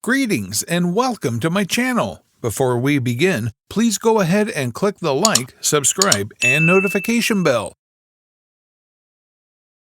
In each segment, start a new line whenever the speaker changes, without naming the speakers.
Greetings and welcome to my channel. Before we begin, please go ahead and click the like, subscribe, and notification bell.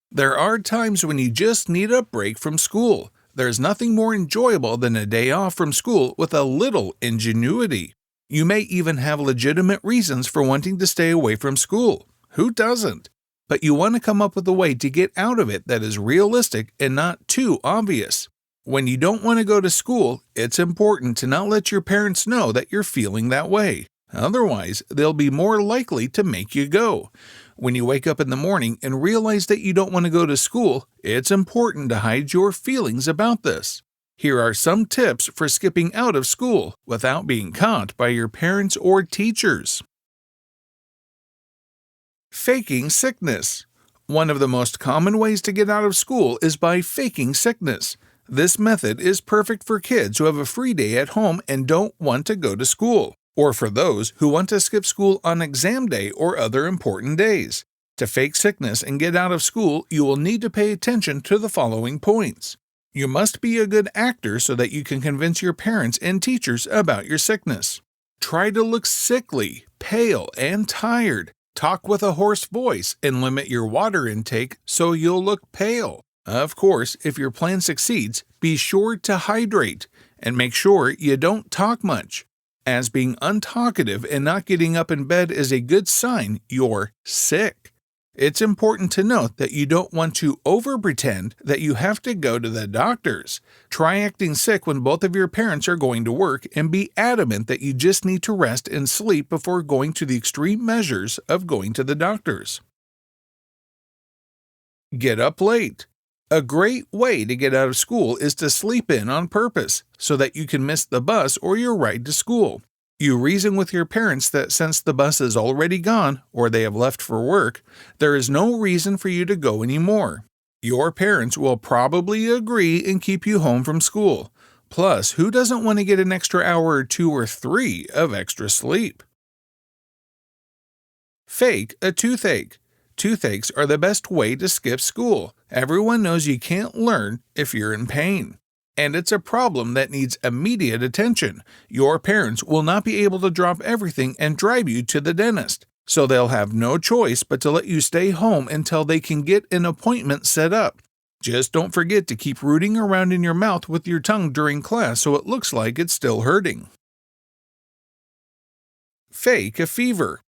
There are times when you just need a break from school. There's nothing more enjoyable than a day off from school with a little ingenuity. You may even have legitimate reasons for wanting to stay away from school. Who doesn't? But you want to come up with a way to get out of it that is realistic and not too obvious. When you don't want to go to school, it's important to not let your parents know that you're feeling that way. Otherwise, they'll be more likely to make you go. When you wake up in the morning and realize that you don't want to go to school, it's important to hide your feelings about this. Here are some tips for skipping out of school without being caught by your parents or teachers. Faking sickness. One of the most common ways to get out of school is by faking sickness. This method is perfect for kids who have a free day at home and don't want to go to school, or for those who want to skip school on exam day or other important days. To fake sickness and get out of school, you will need to pay attention to the following points. You must be a good actor so that you can convince your parents and teachers about your sickness. Try to look sickly, pale, and tired. Talk with a hoarse voice and limit your water intake so you'll look pale. Of course, if your plan succeeds, be sure to hydrate and make sure you don't talk much, as being untalkative and not getting up in bed is a good sign you're sick. It's important to note that you don't want to over-pretend that you have to go to the doctors. Try acting sick when both of your parents are going to work and be adamant that you just need to rest and sleep before going to the extreme measures of going to the doctors. Get up late. A great way to get out of school is to sleep in on purpose so that you can miss the bus or your ride to school. You reason with your parents that since the bus is already gone or they have left for work, there is no reason for you to go anymore. Your parents will probably agree and keep you home from school. Plus, who doesn't want to get an extra hour or 2 or 3 of extra sleep? Fake a toothache. Toothaches are the best way to skip school. Everyone knows you can't learn if you're in pain. And it's a problem that needs immediate attention. Your parents will not be able to drop everything and drive you to the dentist, so they'll have no choice but to let you stay home until they can get an appointment set up. Just don't forget to keep rooting around in your mouth with your tongue during class so it looks like it's still hurting. Fake a fever.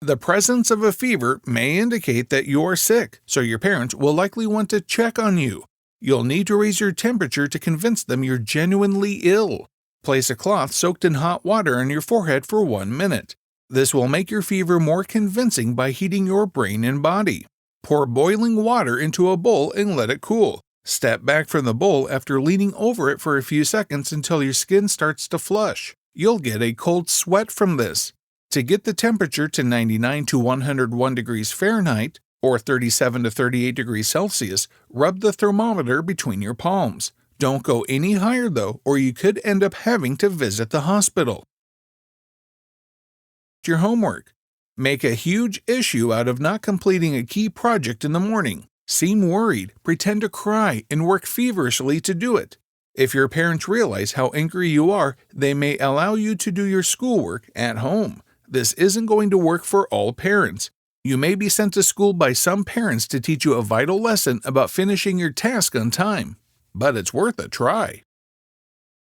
The presence of a fever may indicate that you're sick, so your parents will likely want to check on you. You'll need to raise your temperature to convince them you're genuinely ill. Place a cloth soaked in hot water on your forehead for 1 minute. This will make your fever more convincing by heating your brain and body. Pour boiling water into a bowl and let it cool. Step back from the bowl after leaning over it for a few seconds until your skin starts to flush. You'll get a cold sweat from this. To get the temperature to 99 to 101 degrees Fahrenheit, or 37 to 38 degrees Celsius, rub the thermometer between your palms. Don't go any higher though, or you could end up having to visit the hospital. Your homework. Make a huge issue out of not completing a key project in the morning. Seem worried, pretend to cry, and work feverishly to do it. If your parents realize how angry you are, they may allow you to do your schoolwork at home. This isn't going to work for all parents. You may be sent to school by some parents to teach you a vital lesson about finishing your task on time, but it's worth a try.